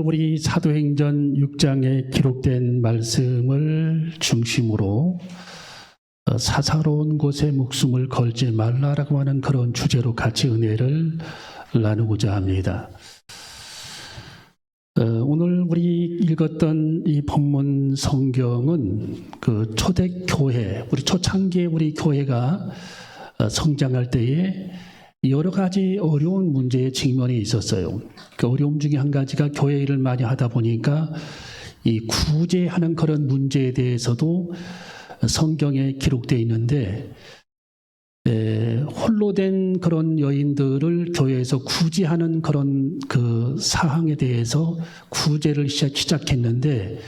우리 사도행전 6장에 기록된 말씀을 중심으로 사사로운 곳에 목숨을 걸지 말라라고 하는 그런 주제로 같이 은혜를 나누고자 합니다. 오늘 우리 읽었던 이 본문 성경은 그 초대교회, 우리 초창기에 우리 교회가 성장할 때에 여러 가지 어려운 문제의 직면이 있었어요. 그 어려움 중에 한 가지가 교회 일을 많이 하다 보니까 이 구제하는 그런 문제에 대해서도 성경에 기록되어 있는데, 홀로 된 그런 여인들을 교회에서 구제하는 그런 그 사항에 대해서 구제를 시작했는데,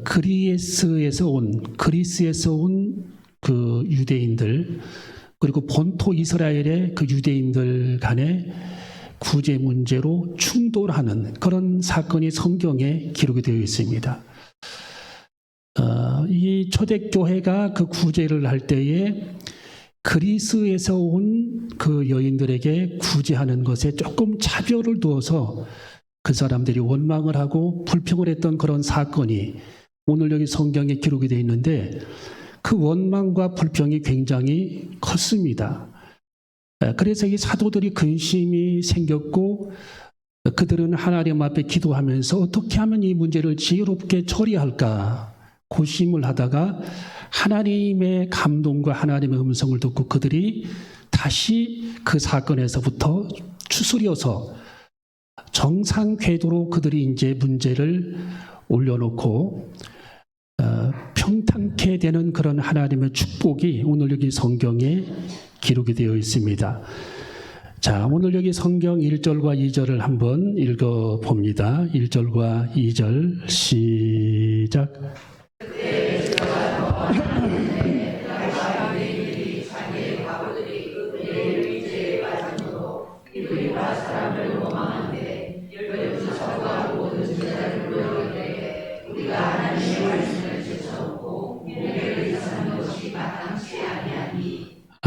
그리스에서 온 그 유대인들, 그리고 본토 이스라엘의 그 유대인들 간의 구제 문제로 충돌하는 그런 사건이 성경에 기록이 되어 있습니다. 이 초대교회가 그 구제를 할 때에 그리스에서 온 그 여인들에게 구제하는 것에 조금 차별을 두어서 그 사람들이 원망을 하고 불평을 했던 그런 사건이 오늘 여기 성경에 기록이 되어 있는데, 그 원망과 불평이 굉장히 컸습니다. 그래서 이 사도들이 근심이 생겼고, 그들은 하나님 앞에 기도하면서 어떻게 하면 이 문제를 지혜롭게 처리할까 고심을 하다가 하나님의 감동과 하나님의 음성을 듣고 그들이 다시 그 사건에서부터 추스려서 정상 궤도로 그들이 이제 문제를 올려놓고 평탄케 되는 그런 하나님의 축복이 오늘 여기 성경에 기록이 되어 있습니다. 자, 오늘 여기 성경 1절과 2절을 한번 읽어봅니다. 1절과 2절 시작.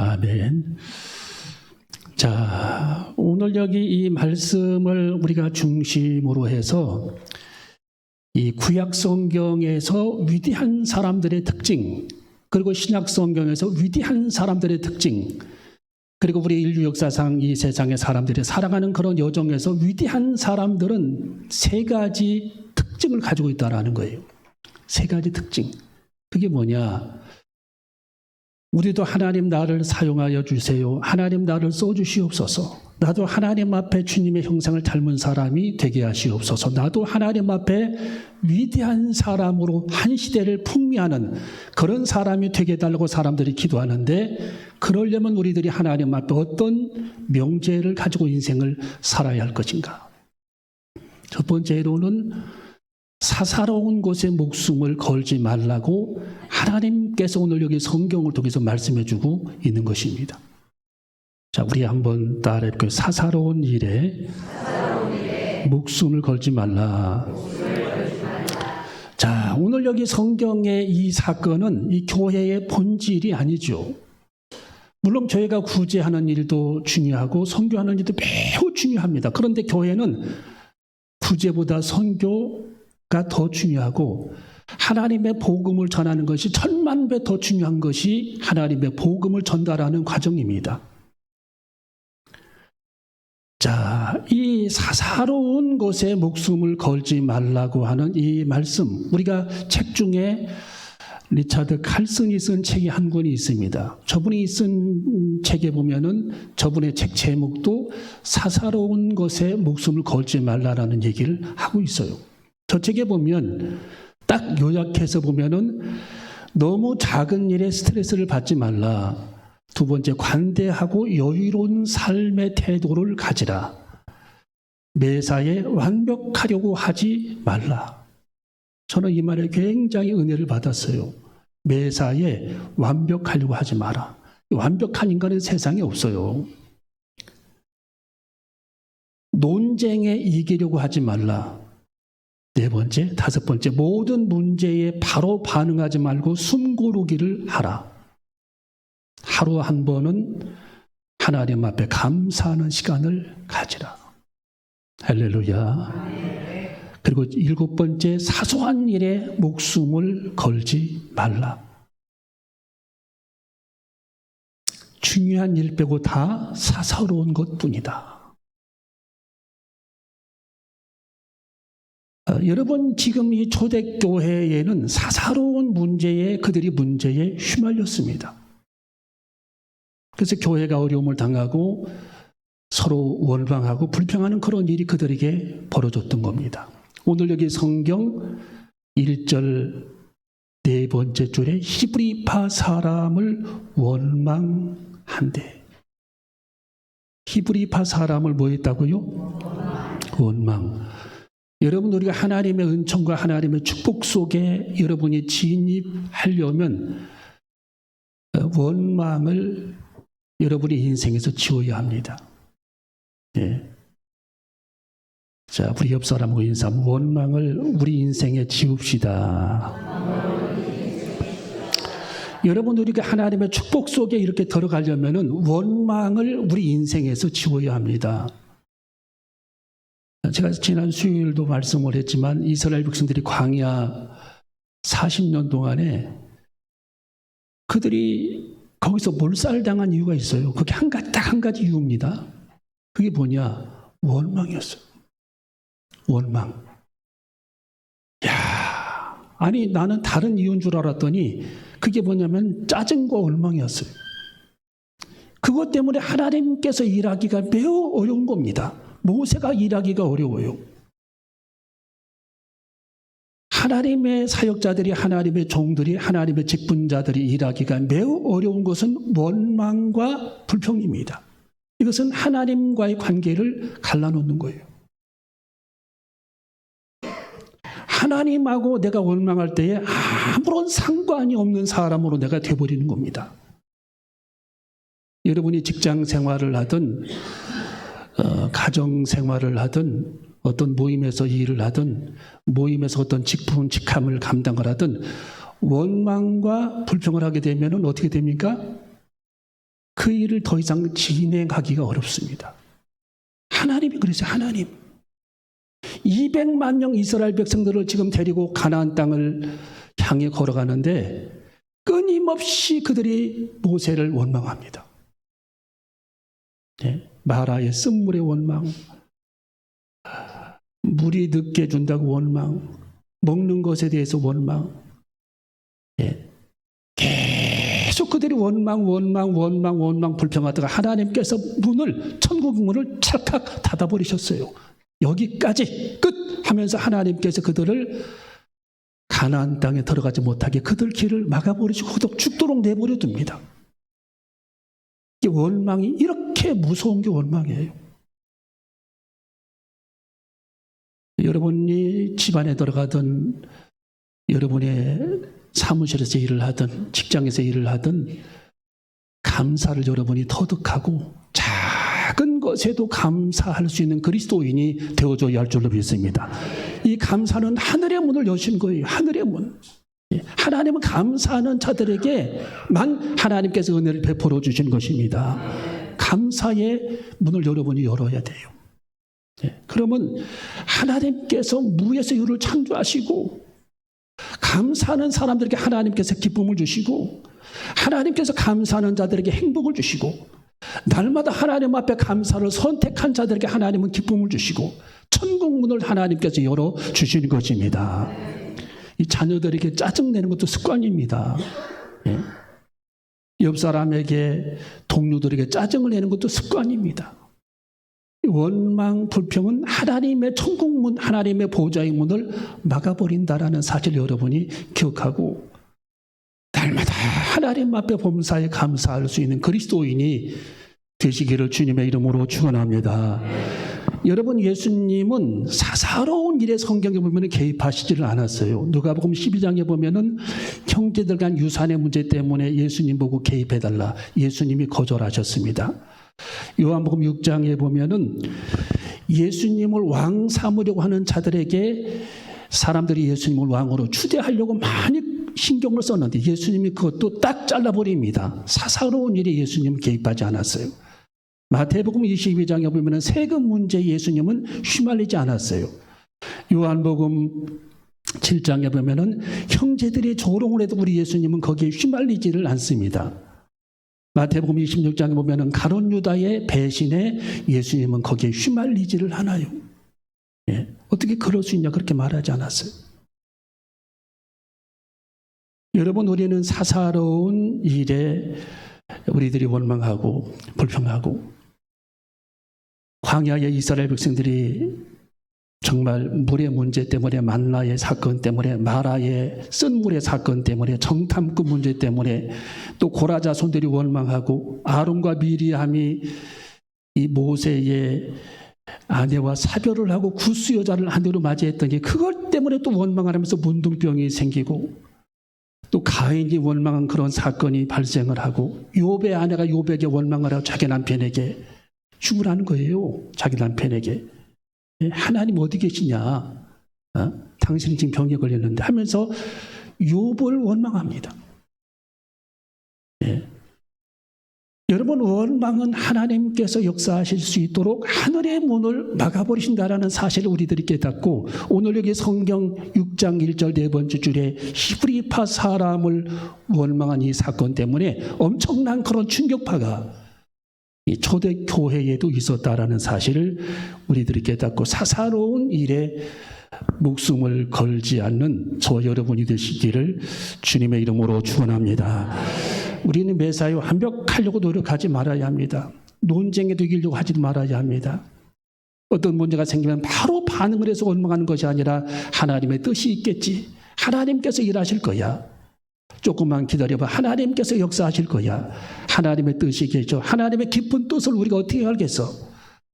아멘. 자, 오늘 여기 이 말씀을 우리가 중심으로 해서 이 구약 성경에서 위대한 사람들의 특징, 그리고 신약 성경에서 위대한 사람들의 특징, 그리고 우리 인류 역사상 이 세상의 사람들이 살아가는 그런 여정에서 위대한 사람들은 세 가지 특징을 가지고 있다는 거예요. 세 가지 특징. 그게 뭐냐? 우리도 하나님 나를 사용하여 주세요. 하나님 나를 써주시옵소서. 나도 하나님 앞에 주님의 형상을 닮은 사람이 되게 하시옵소서. 나도 하나님 앞에 위대한 사람으로 한 시대를 풍미하는 그런 사람이 되게 해달라고 사람들이 기도하는데, 그러려면 우리들이 하나님 앞에 어떤 명제를 가지고 인생을 살아야 할 것인가? 첫 번째로는 사사로운 곳에 목숨을 걸지 말라고 하나님께서 오늘 여기 성경을 통해서 말씀해 주고 있는 것입니다. 자, 우리 한번 따라해볼까요? 사사로운 일에 목숨을 걸지 말라. 자, 오늘 여기 성경의 이 사건은 이 교회의 본질이 아니죠. 물론 교회가 구제하는 일도 중요하고 선교하는 일도 매우 중요합니다. 그런데 교회는 구제보다 선교가 더 중요하고, 하나님의 복음을 전하는 것이 천만 배 더 중요한 것이 하나님의 복음을 전달하는 과정입니다. 자, 이 사사로운 곳에 목숨을 걸지 말라고 하는 이 말씀, 우리가 책 중에 리차드 칼슨이 쓴 책이 한 권이 있습니다. 저분이 쓴 책에 보면은 저분의 책 제목도 사사로운 곳에 목숨을 걸지 말라라는 얘기를 하고 있어요. 저 책에 보면 딱 요약해서 보면은 너무 작은 일에 스트레스를 받지 말라. 두 번째, 관대하고 여유로운 삶의 태도를 가지라. 매사에 완벽하려고 하지 말라. 저는 이 말에 굉장히 은혜를 받았어요. 매사에 완벽하려고 하지 마라. 완벽한 인간은 세상에 없어요. 논쟁에 이기려고 하지 말라. 네 번째, 다섯 번째, 모든 문제에 바로 반응하지 말고 숨 고르기를 하라. 하루 한 번은 하나님 앞에 감사하는 시간을 가지라. 할렐루야. 그리고 7번째, 사소한 일에 목숨을 걸지 말라. 중요한 일 빼고 다 사사로운 것뿐이다. 여러분, 지금 이 초대교회에는 사사로운 그들이 문제에 휘말렸습니다. 그래서 교회가 어려움을 당하고 서로 원망하고 불평하는 그런 일이 그들에게 벌어졌던 겁니다. 오늘 여기 성경 1절 4번째 줄에 히브리파 사람을 원망한대. 히브리파 사람을 뭐 했다고요? 원망. 여러분, 우리가 하나님의 은총과 하나님의 축복 속에 여러분이 진입하려면 원망을 여러분의 인생에서 지워야 합니다. 네. 자, 우리 옆 사람하고 인사하면 원망을 우리 인생에 지웁시다. 여러분, 우리가 하나님의 축복 속에 이렇게 들어가려면 원망을 우리 인생에서 지워야 합니다. 제가 지난 수요일도 말씀을 했지만 이스라엘 백성들이 광야 40년 동안에 그들이 거기서 몰살당한 이유가 있어요. 그게 딱 한 가지 이유입니다. 그게 뭐냐? 원망이었어요. 원망. 야, 아니 나는 다른 이유인 줄 알았더니 그게 뭐냐면 짜증과 원망이었어요. 그것 때문에 하나님께서 일하기가 매우 어려운 겁니다. 모세가 일하기가 어려워요. 하나님의 사역자들이, 하나님의 종들이, 하나님의 직분자들이 일하기가 매우 어려운 것은 원망과 불평입니다. 이것은 하나님과의 관계를 갈라놓는 거예요. 하나님하고 내가 원망할 때에 아무런 상관이 없는 사람으로 내가 돼버리는 겁니다. 여러분이 직장 생활을 하든 가정 생활을 하든 어떤 모임에서 일을 하든 모임에서 어떤 직분, 직함을 감당을 하든 원망과 불평을 하게 되면 어떻게 됩니까? 그 일을 더 이상 진행하기가 어렵습니다. 하나님이 그랬어요. 하나님. 200만 명 이스라엘 백성들을 지금 데리고 가나안 땅을 향해 걸어가는데 끊임없이 그들이 모세를 원망합니다. 네, 마라의 쓴물의 원망, 물이 늦게 준다고 원망, 먹는 것에 대해서 원망. 네. 계속 그들이 원망 불평하다가 하나님께서 천국 문을 찰칵 닫아버리셨어요. 여기까지 끝 하면서 하나님께서 그들을 가나안 땅에 들어가지 못하게 그들 길을 막아버리시고 죽도록 내버려 둡니다. 이 원망이 이렇게 무서운 게 원망이에요. 여러분이 집안에 들어가든 여러분의 사무실에서 일을 하든 직장에서 일을 하든 감사를 여러분이 터득하고 작은 것에도 감사할 수 있는 그리스도인이 되어줘야 할 줄로 믿습니다. 이 감사는 하늘의 문을 여신 거예요. 하늘의 문. 하나님은 감사하는 자들에게만 하나님께서 은혜를 베풀어 주신 것입니다. 감사의 문을 여러분이 열어야 돼요. 그러면 하나님께서 무에서 유를 창조하시고 감사하는 사람들에게 하나님께서 기쁨을 주시고 하나님께서 감사하는 자들에게 행복을 주시고 날마다 하나님 앞에 감사를 선택한 자들에게 하나님은 기쁨을 주시고 천국 문을 하나님께서 열어주시는 것입니다. 이 자녀들에게 짜증내는 것도 습관입니다. 옆 사람에게 동료들에게 짜증을 내는 것도 습관입니다. 원망, 불평은 하나님의 천국 문, 하나님의 보좌의 문을 막아버린다라는 사실 여러분이 기억하고 날마다 하나님 앞에 범사에 감사할 수 있는 그리스도인이 되시기를 주님의 이름으로 축원합니다. 여러분, 예수님은 사사로운 일에 성경에 보면 개입하시지를 않았어요. 누가복음 12장에 보면은 형제들 간 유산의 문제 때문에 예수님 보고 개입해달라. 예수님이 거절하셨습니다. 요한복음 6장에 보면은 예수님을 왕 삼으려고 하는 자들에게 사람들이 예수님을 왕으로 추대하려고 많이 신경을 썼는데 예수님이 그것도 딱 잘라버립니다. 사사로운 일에 예수님은 개입하지 않았어요. 마태복음 22장에 보면 세금 문제에 예수님은 휘말리지 않았어요. 요한복음 7장에 보면 형제들이 조롱을 해도 우리 예수님은 거기에 휘말리지를 않습니다. 마태복음 26장에 보면 가룟 유다의 배신에 예수님은 거기에 휘말리지를 않아요. 예. 어떻게 그럴 수 있냐 그렇게 말하지 않았어요. 여러분, 우리는 사사로운 일에 우리들이 원망하고 불평하고, 광야의 이스라엘 백성들이 정말 물의 문제 때문에, 만나의 사건 때문에, 마라의 쓴물의 사건 때문에, 정탐꾼 문제 때문에, 또 고라 자손들이 원망하고, 아론과 미리암이 이 모세의 아내와 사별을 하고 구스 여자를 아내로 맞이했더니 그것 때문에 또 원망을 하면서 문둥병이 생기고, 또 가인이 원망한 그런 사건이 발생을 하고, 욥의 아내가 욥에게 원망을 하고 자기 남편에게 죽으라는 거예요. 자기 남편에게. 하나님 어디 계시냐? 당신이 지금 병에 걸렸는데 하면서 욥을 원망합니다. 예. 여러분, 원망은 하나님께서 역사하실 수 있도록 하늘의 문을 막아버리신다라는 사실을 우리들이 깨닫고, 오늘 여기 성경 6장 1절 네 번째 줄에 히브리파 사람을 원망한 이 사건 때문에 엄청난 그런 충격파가 이 초대교회에도 있었다라는 사실을 우리들이 깨닫고, 사사로운 일에 목숨을 걸지 않는 저와 여러분이 되시기를 주님의 이름으로 축원합니다. 우리는 매사에 완벽하려고 노력하지 말아야 합니다. 논쟁에 되기려고 하지 말아야 합니다. 어떤 문제가 생기면 바로 반응을 해서 원망하는 것이 아니라 하나님의 뜻이 있겠지. 하나님께서 일하실 거야. 조금만 기다려봐. 하나님께서 역사하실 거야. 하나님의 뜻이겠죠. 하나님의 깊은 뜻을 우리가 어떻게 알겠어?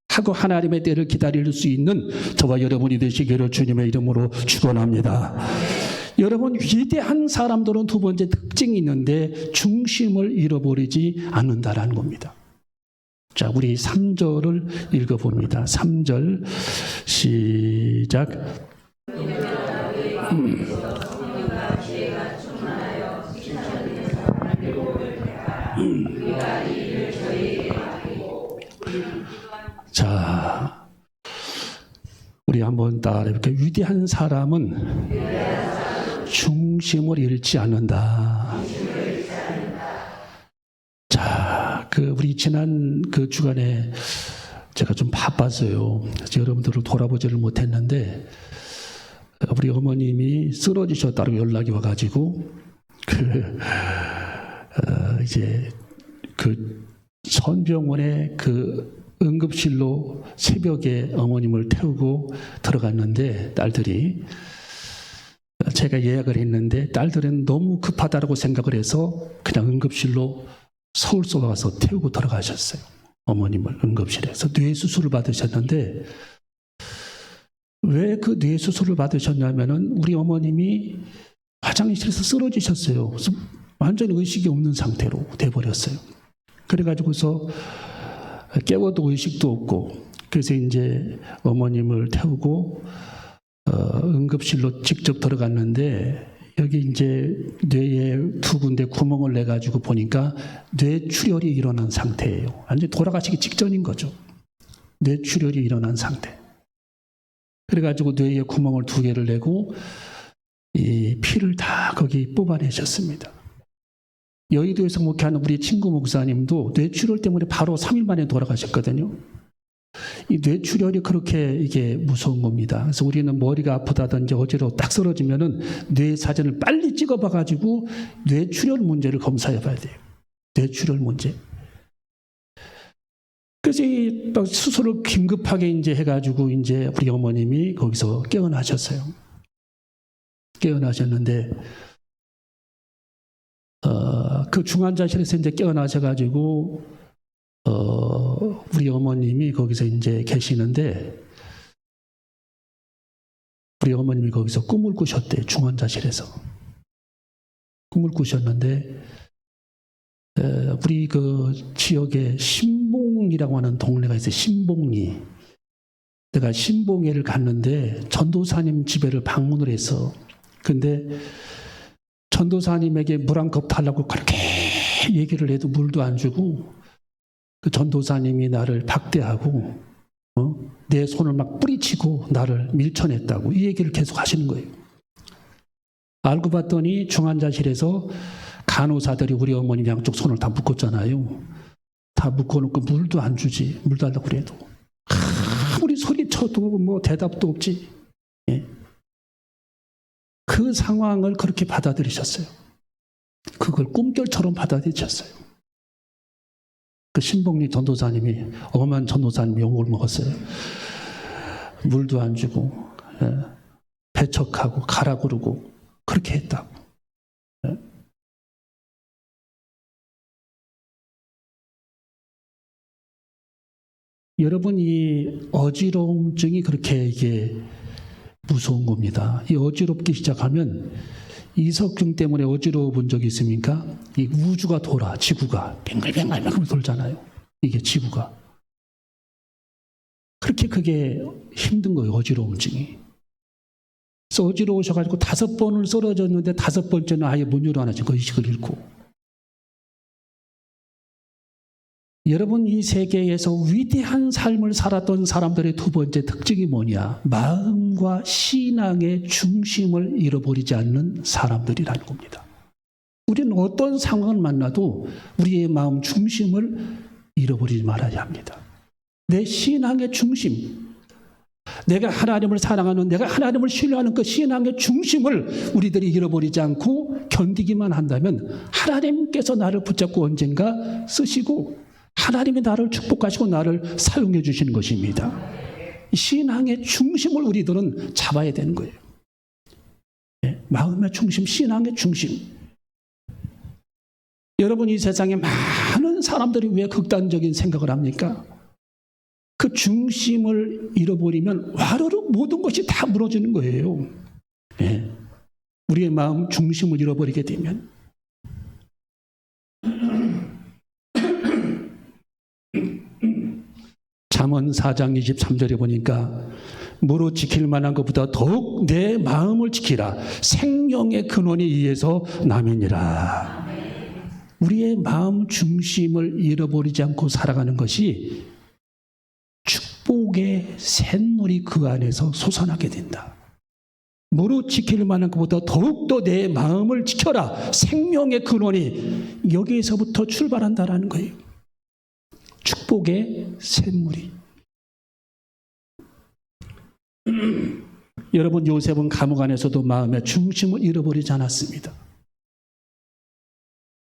하고 하나님의 때를 기다릴 수 있는 저와 여러분이 되시기를 주님의 이름으로 축원합니다. 여러분, 위대한 사람들은 두 번째 특징이 있는데 중심을 잃어버리지 않는다라는 겁니다. 자, 우리 3절을 읽어봅니다. 3절 시작. 자, 우리 한번 따라해볼게요. 위대한 사람은 중심을 잃지 않는다. 자, 우리 지난 주간에 제가 좀 바빴어요. 여러분들을 돌아보지를 못했는데, 우리 어머님이 쓰러지셨다고 연락이 와가지고, 이제 선병원에 응급실로 새벽에 어머님을 태우고 들어갔는데, 딸들이 제가 예약을 했는데 딸들은 너무 급하다고 생각을 해서 그냥 응급실로 서울서 가서 태우고 들어가셨어요. 어머님을 응급실에서 뇌수술을 받으셨는데, 왜 그 뇌수술을 받으셨냐면은 우리 어머님이 화장실에서 쓰러지셨어요. 그래서 완전히 의식이 없는 상태로 돼버렸어요. 그래가지고서 깨워도 의식도 없고, 그래서 이제 어머님을 태우고 응급실로 직접 들어갔는데, 여기 이제 뇌에 두 군데 구멍을 내가지고 보니까 뇌출혈이 일어난 상태예요. 완전히 돌아가시기 직전인 거죠. 뇌출혈이 일어난 상태. 그래가지고 뇌에 구멍을 두 개를 내고 이 피를 다 거기 뽑아내셨습니다. 여의도에서 목회하는 우리 친구 목사님도 뇌출혈 때문에 바로 3일 만에 돌아가셨거든요. 이 뇌출혈이 그렇게 이게 무서운 겁니다. 그래서 우리는 머리가 아프다든지 어지러워 딱 쓰러지면은 뇌 사진을 빨리 찍어봐가지고 뇌출혈 문제를 검사해봐야 돼요. 뇌출혈 문제. 그래서 이 수술을 긴급하게 이제 해가지고 이제 우리 어머님이 거기서 깨어나셨어요. 깨어나셨는데, 그 중환자실에서 이제 깨어나셔가지고, 우리 어머님이 거기서 이제 계시는데, 우리 어머님이 거기서 꿈을 꾸셨대, 중환자실에서. 꿈을 꾸셨는데, 우리 지역에 신봉이라고 하는 동네가 있어요. 신봉리. 내가 신봉회를 갔는데 전도사님 집에를 방문을 해서, 근데 전도사님에게 물 한 컵 달라고 그렇게 얘기를 해도 물도 안 주고, 그 전도사님이 나를 박대하고 내 손을 막 뿌리치고 나를 밀쳐냈다고 이 얘기를 계속 하시는 거예요. 알고 봤더니 중환자실에서 간호사들이 우리 어머니 양쪽 손을 다 묶었잖아요. 다 묶어놓고 물도 안 주지. 물 달라고 그래도 아무리 소리쳐도 뭐 대답도 없지. 예. 그 상황을 그렇게 받아들이셨어요. 그걸 꿈결처럼 받아들이셨어요. 그 신봉리 전도사님이 엄한 전도사님이 욕을 먹었어요. 물도 안 주고 배척하고 가라 그러고 그렇게 했다고. 여러분, 이 어지러움증이 그렇게 이게 무서운 겁니다. 이 어지럽기 시작하면 이석증 때문에 어지러워 본 적이 있습니까? 이 우주가 돌아, 지구가 뱅글뱅글 돌잖아요. 이게 지구가. 그렇게 그게 힘든 거예요, 어지러움증이. 그래서 어지러우셔가지고 5번을 쓰러졌는데 5번째는 아예 못 일어나죠. 그 의식을 잃고. 여러분, 이 세계에서 위대한 삶을 살았던 사람들의 두 번째 특징이 뭐냐? 마음과 신앙의 중심을 잃어버리지 않는 사람들이라는 겁니다. 우리는 어떤 상황을 만나도 우리의 마음 중심을 잃어버리지 말아야 합니다. 내 신앙의 중심, 내가 하나님을 사랑하는, 내가 하나님을 신뢰하는 그 신앙의 중심을 우리들이 잃어버리지 않고 견디기만 한다면 하나님께서 나를 붙잡고 언젠가 쓰시고 하나님이 나를 축복하시고 나를 사용해 주시는 것입니다. 신앙의 중심을 우리들은 잡아야 되는 거예요. 네, 마음의 중심, 신앙의 중심. 여러분, 이 세상에 많은 사람들이 왜 극단적인 생각을 합니까? 그 중심을 잃어버리면 와르르 모든 것이 다 무너지는 거예요. 네, 우리의 마음 중심을 잃어버리게 되면 잠언 4장 23절에 보니까 무릇 지킬 만한 것보다 더욱 내 마음을 지키라. 생명의 근원이 이에서 나면이라. 우리의 마음 중심을 잃어버리지 않고 살아가는 것이 축복의 샘물이 그 안에서 솟아나게 된다. 무릇 지킬 만한 것보다 더욱더 내 마음을 지켜라. 생명의 근원이 여기에서부터 출발한다라는 거예요. 축복의 샘물이. 여러분, 요셉은 감옥 안에서도 마음의 중심을 잃어버리지 않았습니다.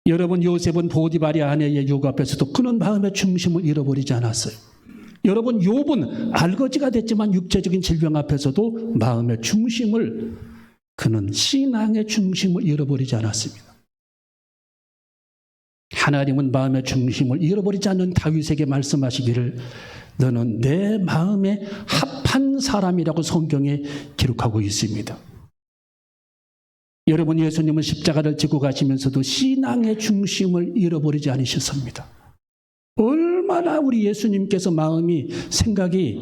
여러분, 요셉은 보디발의 아내의 요구 앞에서도 그는 마음의 중심을 잃어버리지 않았어요. 여러분, 욥은 알거지가 됐지만 육체적인 질병 앞에서도 마음의 중심을, 그는 신앙의 중심을 잃어버리지 않았습니다. 하나님은 마음의 중심을 잃어버리지 않는 다윗에게 말씀하시기를 너는 내 마음에 합한 사람이라고 성경에 기록하고 있습니다. 여러분, 예수님은 십자가를 지고 가시면서도 신앙의 중심을 잃어버리지 않으셨습니다. 얼마나 우리 예수님께서 마음이, 생각이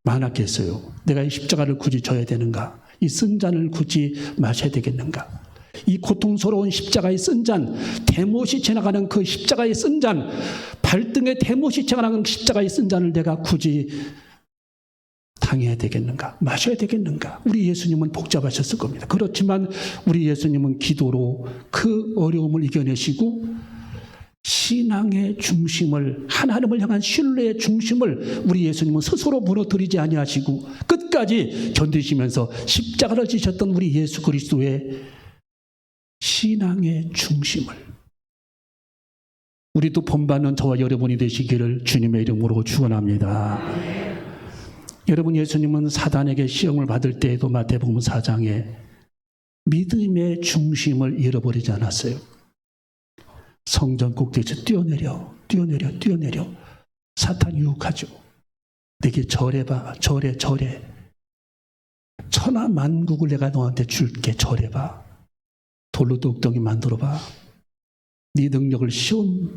많았겠어요. 내가 이 십자가를 굳이 져야 되는가? 이 쓴 잔을 굳이 마셔야 되겠는가? 이 고통스러운 십자가의 쓴 잔, 대못이 지나가는 그 십자가의 쓴 잔, 발등에 대못이 지나가는 십자가의 쓴 잔을 내가 굳이 당해야 되겠는가? 마셔야 되겠는가? 우리 예수님은 복잡하셨을 겁니다. 그렇지만 우리 예수님은 기도로 그 어려움을 이겨내시고 신앙의 중심을, 하나님을 향한 신뢰의 중심을 우리 예수님은 스스로 무너뜨리지 아니하시고 끝까지 견디시면서 십자가를 지셨던 우리 예수 그리스도의 신앙의 중심을, 우리도 본받는 저와 여러분이 되시기를 주님의 이름으로 축원합니다. 여러분, 예수님은 사단에게 시험을 받을 때에도 마태복음 4장에 믿음의 중심을 잃어버리지 않았어요. 성전 꼭대기에서 뛰어내려 사탄 유혹하죠. 내게 절해봐, 절해. 천하 만국을 내가 너한테 줄게, 절해봐. 돌로 뚝뚝이 만들어봐. 네 능력을 시험하는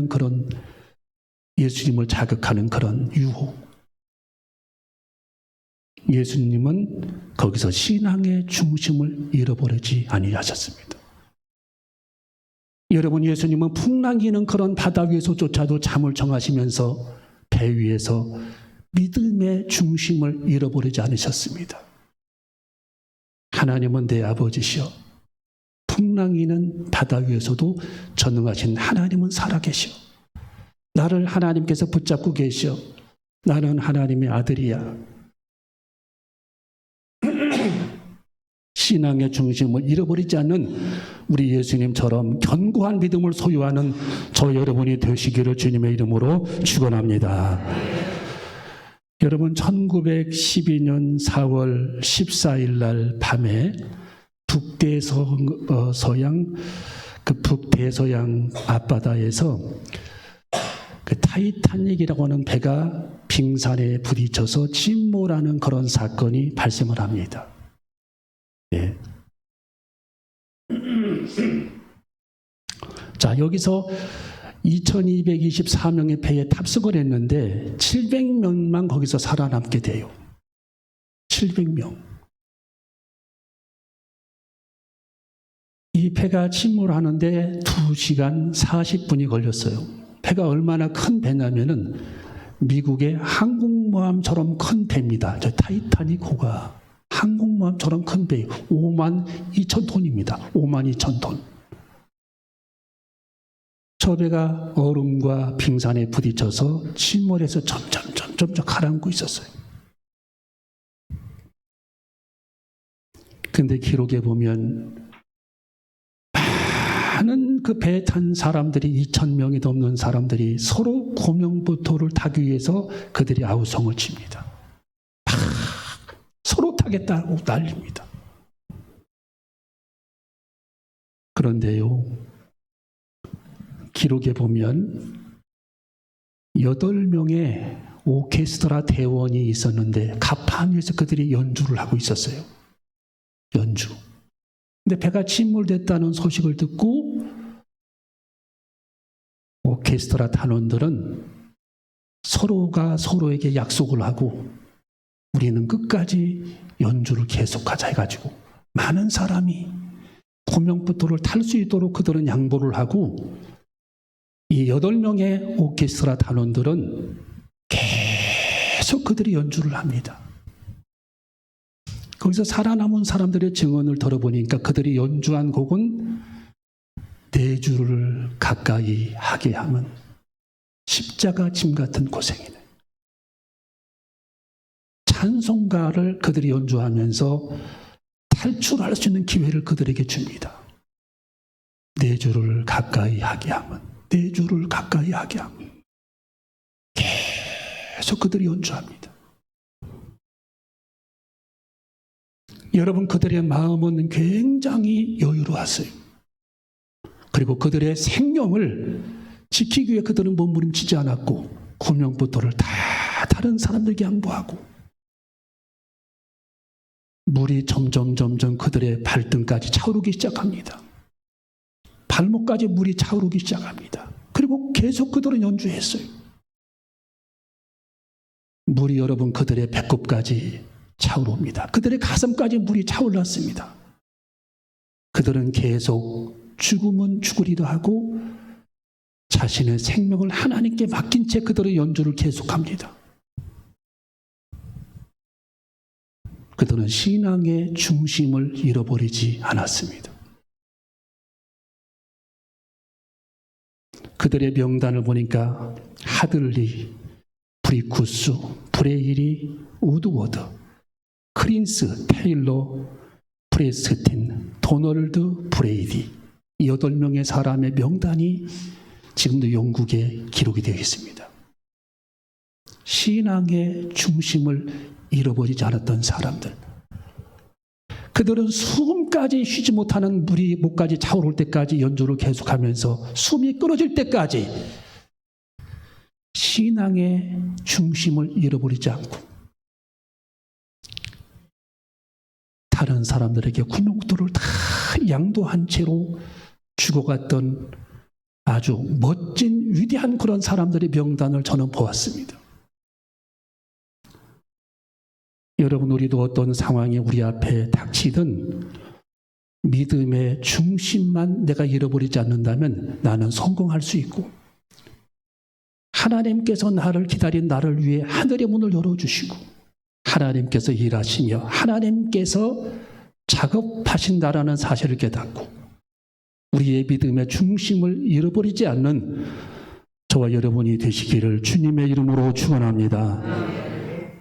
그런, 예수님을 자극하는 그런 유혹. 예수님은 거기서 신앙의 중심을 잃어버리지 아니하셨습니다. 여러분, 예수님은 풍랑이는 그런 바다 위에서조차도 잠을 청하시면서 배 위에서 믿음의 중심을 잃어버리지 않으셨습니다. 하나님은 내 아버지시여, 풍랑이는 바다 위에서도 전능하신 하나님은 살아계시오. 나를 하나님께서 붙잡고 계시오. 나는 하나님의 아들이야. 신앙의 중심을 잃어버리지 않는 우리 예수님처럼 견고한 믿음을 소유하는 저 여러분이 되시기를 주님의 이름으로 축원합니다. 여러분, 1912년 4월 14일 날 밤에 북대서양 앞바다에서 그 타이타닉이라고 하는 배가 빙산에 부딪혀서 침몰하는 그런 사건이 발생을 합니다. 예. 자, 여기서 2224명의 배에 탑승을 했는데 700명만 거기서 살아남게 돼요. 700명. 이 배가 침몰하는데 2시간 40분이 걸렸어요. 배가 얼마나 큰 배냐면은 미국의 항공모함처럼 큰 배입니다. 저 타이타닉 호가 항공모함처럼 큰 배, 52,000톤입니다. 52,000톤. 저 배가 얼음과 빙산에 부딪혀서 침몰해서 점점 가라앉고 있었어요. 근데 기록에 보면 많은 그 배에 탄 사람들이 2,000명이 넘는 사람들이 서로 고명부토를 타기 위해서 그들이 아우성을 칩니다. 서로 타겠다고 난립니다. 그런데요, 기록에 보면 8명의 오케스트라 대원이 있었는데 갑판 위에서 그들이 연주를 하고 있었어요. 연주. 근데 배가 침몰됐다는 소식을 듣고 오케스트라 단원들은 서로가 서로에게 약속을 하고 우리는 끝까지 연주를 계속하자 해가지고 많은 사람이 고명부토를 탈 수 있도록 그들은 양보를 하고 이 8명의 오케스트라 단원들은 계속 그들이 연주를 합니다. 거기서 살아남은 사람들의 증언을 들어보니까 그들이 연주한 곡은 4주를 가까이 하게 하면 십자가 짐 같은 고생이네. 찬송가를 그들이 연주하면서 탈출할 수 있는 기회를 그들에게 줍니다. 4주를 가까이 하게 하면, 4주를 가까이 하게 하면 계속 그들이 연주합니다. 여러분, 그들의 마음은 굉장히 여유로웠어요. 그리고 그들의 생명을 지키기 위해 그들은 몸부림치지 않았고 고명부토를 다 다른 사람들에게 양보하고 물이 점점 그들의 발등까지 차오르기 시작합니다. 발목까지 물이 차오르기 시작합니다. 그리고 계속 그들은 연주했어요. 물이 여러분 그들의 배꼽까지 차오릅니다. 그들의 가슴까지 물이 차올랐습니다. 그들은 계속 죽으면 죽으리라 하고 자신의 생명을 하나님께 맡긴 채 그들의 연주를 계속합니다. 그들은 신앙의 중심을 잃어버리지 않았습니다. 그들의 명단을 보니까 하들리, 브리쿠스, 브레일리, 우드워드, 크린스, 테일러, 프레스틴, 도널드, 브레이디, 이 8명의 사람의 명단이 지금도 영국에 기록이 되어 있습니다. 신앙의 중심을 잃어버리지 않았던 사람들. 그들은 숨까지 쉬지 못하는 물이 목까지 차오를 때까지 연주를 계속하면서 숨이 끊어질 때까지 신앙의 중심을 잃어버리지 않고 다른 사람들에게 구명도를 다 양도한 채로 죽어갔던 아주 멋진 위대한 그런 사람들의 명단을 저는 보았습니다. 여러분, 우리도 어떤 상황이 우리 앞에 닥치든 믿음의 중심만 내가 잃어버리지 않는다면 나는 성공할 수 있고, 하나님께서 나를 기다린 나를 위해 하늘의 문을 열어주시고, 하나님께서 일하시며 하나님께서 작업하신다라는 사실을 깨닫고 우리의 믿음의 중심을 잃어버리지 않는 저와 여러분이 되시기를 주님의 이름으로 축원합니다.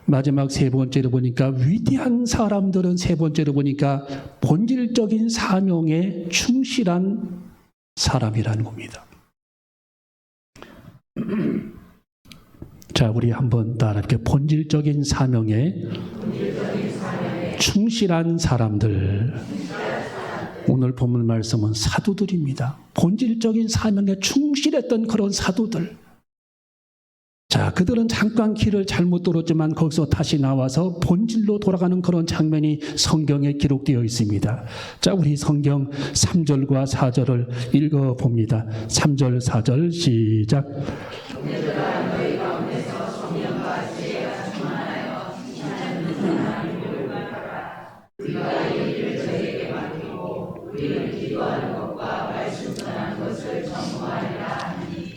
마지막 세 번째로 보니까 위대한 사람들은 세 번째로 보니까 본질적인 사명에 충실한 사람이라는 겁니다. 자, 우리 한번 따라 이렇게 본질적인 사명에 충실한 사람들. 오늘 본문 말씀은 사도들입니다. 본질적인 사명에 충실했던 그런 사도들. 자, 그들은 잠깐 길을 잘못 돌았지만 거기서 다시 나와서 본질로 돌아가는 그런 장면이 성경에 기록되어 있습니다. 자, 우리 성경 3절과 4절을 읽어봅니다. 3절, 4절 시작.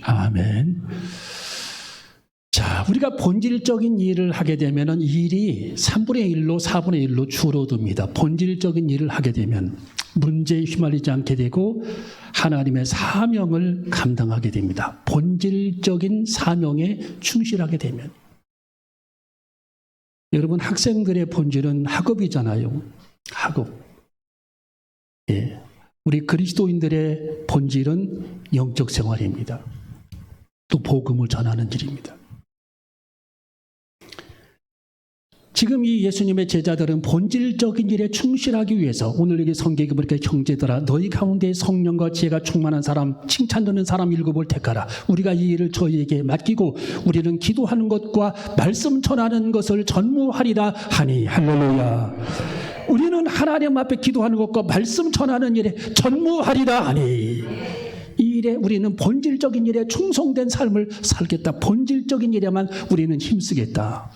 아멘. 자, 우리가 본질적인 일을 하게 되면 일이 3분의 1로 4분의 1로 줄어듭니다. 본질적인 일을 하게 되면 문제에 휘말리지 않게 되고 하나님의 사명을 감당하게 됩니다. 본질적인 사명에 충실하게 되면. 여러분, 학생들의 본질은 학업이잖아요. 학업. 예. 우리 그리스도인들의 본질은 영적 생활입니다. 또 복음을 전하는 일입니다. 지금 이 예수님의 제자들은 본질적인 일에 충실하기 위해서 오늘 여기 성경에 보니까 형제들아 너희 가운데 성령과 지혜가 충만한 사람, 칭찬 듣는 사람 일곱을 택하라. 우리가 이 일을 저희에게 맡기고 우리는 기도하는 것과 말씀 전하는 것을 전무하리라 하니. 할렐루야. 우리는 하나님 앞에 기도하는 것과 말씀 전하는 일에 전무하리라 하니. 이 일에 우리는 본질적인 일에 충성된 삶을 살겠다. 본질적인 일에만 우리는 힘쓰겠다.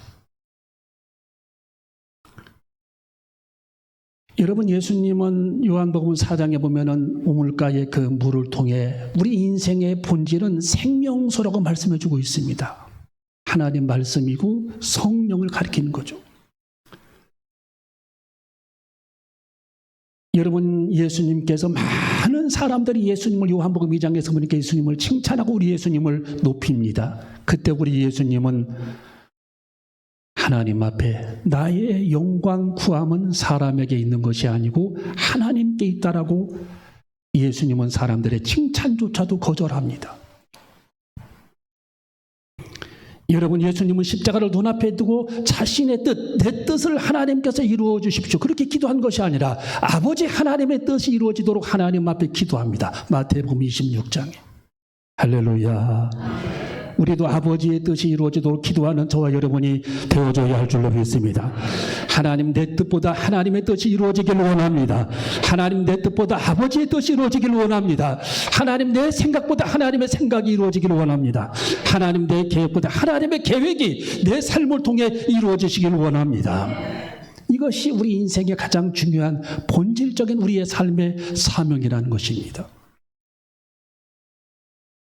여러분, 예수님은 요한복음 4장에 보면은 우물가의 그 물을 통해 우리 인생의 본질은 생명수라고 말씀해 주고 있습니다. 하나님 말씀이고 성령을 가리키는 거죠. 여러분, 예수님께서 많은 사람들이 예수님을 요한복음 2장에서 보니까 예수님을 칭찬하고 우리 예수님을 높입니다. 그때 우리 예수님은 하나님 앞에 나의 영광 구함은 사람에게 있는 것이 아니고 하나님께 있다라고 예수님은 사람들의 칭찬조차도 거절합니다. 여러분, 예수님은 십자가를 눈앞에 두고 자신의 뜻, 내 뜻을 하나님께서 이루어 주십시오. 그렇게 기도한 것이 아니라 아버지 하나님의 뜻이 이루어지도록 하나님 앞에 기도합니다. 마태복음 26장에. 할렐루야. 우리도 아버지의 뜻이 이루어지도록 기도하는 저와 여러분이 되어줘야 할 줄로 믿습니다. 하나님, 내 뜻보다 하나님의 뜻이 이루어지길 원합니다. 하나님, 내 뜻보다 아버지의 뜻이 이루어지길 원합니다. 하나님, 내 생각보다 하나님의 생각이 이루어지길 원합니다. 하나님, 내 계획보다 하나님의 계획이 내 삶을 통해 이루어지시길 원합니다. 이것이 우리 인생의 가장 중요한 본질적인 우리의 삶의 사명이라는 것입니다.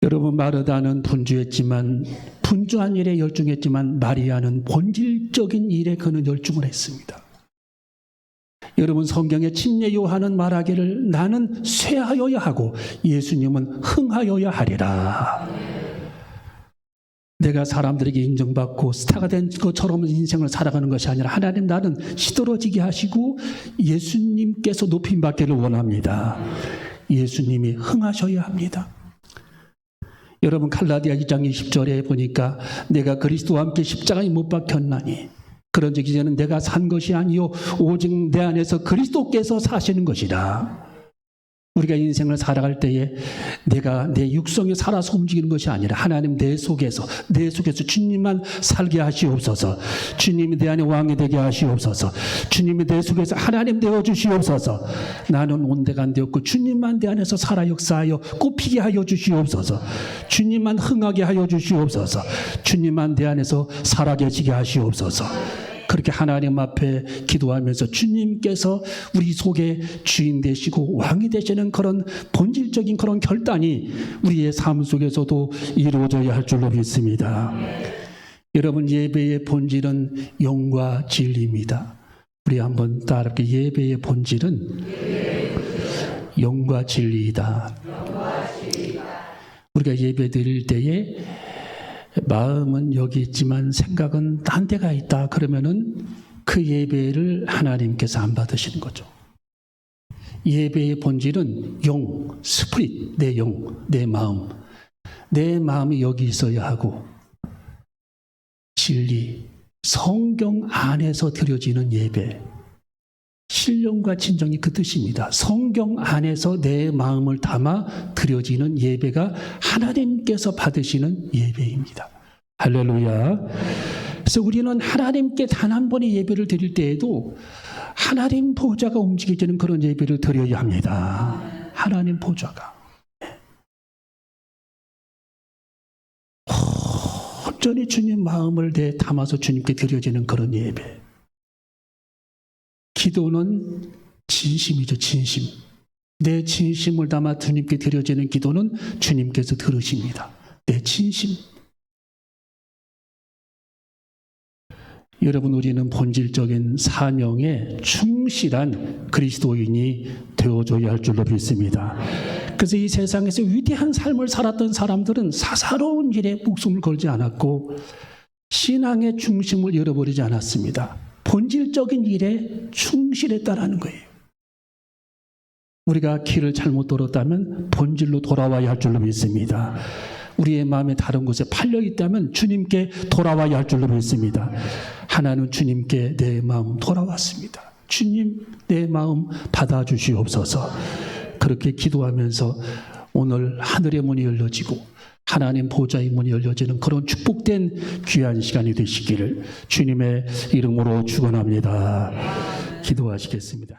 여러분, 마르다는 분주했지만 분주한 일에 열중했지만 마리아는 본질적인 일에 그는 열중을 했습니다. 여러분, 성경에 침례 요한은 말하기를 나는 쇠하여야 하고 예수님은 흥하여야 하리라. 내가 사람들에게 인정받고 스타가 된 것처럼 인생을 살아가는 것이 아니라 하나님, 나는 시들어지게 하시고 예수님께서 높임받기를 원합니다. 예수님이 흥하셔야 합니다. 여러분, 갈라디아 2장 20절에 보니까 내가 그리스도와 함께 십자가에 못 박혔나니 그런즉 이제는 내가 산 것이 아니요 오직 내 안에서 그리스도께서 사시는 것이라. 우리가 인생을 살아갈 때에 내가 내 육성에 살아서 움직이는 것이 아니라 하나님 내 속에서 주님만 살게 하시옵소서. 주님이 내 안에 왕이 되게 하시옵소서. 주님이 내 속에서 하나님 되어 주시옵소서. 나는 온데간데 없고 주님만 내 안에서 살아 역사하여 꽃피게 하여 주시옵소서. 주님만 흥하게 하여 주시옵소서. 주님만 내 안에서 살아 계시게 하시옵소서. 그렇게 하나님 앞에 기도하면서 주님께서 우리 속에 주인 되시고 왕이 되시는 그런 본질적인 그런 결단이 우리의 삶 속에서도 이루어져야 할 줄로 믿습니다. 여러분, 예배의 본질은 영과 진리입니다. 우리 한번 따라할게요. 예배의 본질은 영과 진리이다. 우리가 예배 드릴 때에 마음은 여기 있지만 생각은 딴 데가 있다 그러면은 그 예배를 하나님께서 안 받으시는 거죠. 예배의 본질은 영, 스피릿, 내 영, 내 마음. 내 마음이 여기 있어야 하고 진리, 성경 안에서 드려지는 예배. 신령과 진정이 그 뜻입니다. 성경 안에서 내 마음을 담아 드려지는 예배가 하나님께서 받으시는 예배입니다. 할렐루야. 그래서 우리는 하나님께 단 한 번의 예배를 드릴 때에도 하나님 보좌가 움직이지는 그런 예배를 드려야 합니다. 하나님 보좌가. 온전히 주님 마음을 담아서 주님께 드려지는 그런 예배. 기도는 진심이죠, 진심. 내 진심을 담아 주님께 드려지는 기도는 주님께서 들으십니다. 내 진심. 여러분, 우리는 본질적인 사명에 충실한 그리스도인이 되어줘야 할 줄로 믿습니다. 그래서 이 세상에서 위대한 삶을 살았던 사람들은 사사로운 일에 목숨을 걸지 않았고 신앙의 중심을 잃어버리지 않았습니다. 본질적인 일에 충실했다라는 거예요. 우리가 길을 잘못 들었다면 본질로 돌아와야 할 줄로 믿습니다. 우리의 마음에 다른 곳에 팔려 있다면 주님께 돌아와야 할 줄로 믿습니다. 하나는 주님께 내 마음 돌아왔습니다. 주님, 내 마음 받아주시옵소서. 그렇게 기도하면서 오늘 하늘의 문이 열려지고 하나님 보좌의 문이 열려지는 그런 축복된 귀한 시간이 되시기를 주님의 이름으로 축원합니다. 기도하시겠습니다.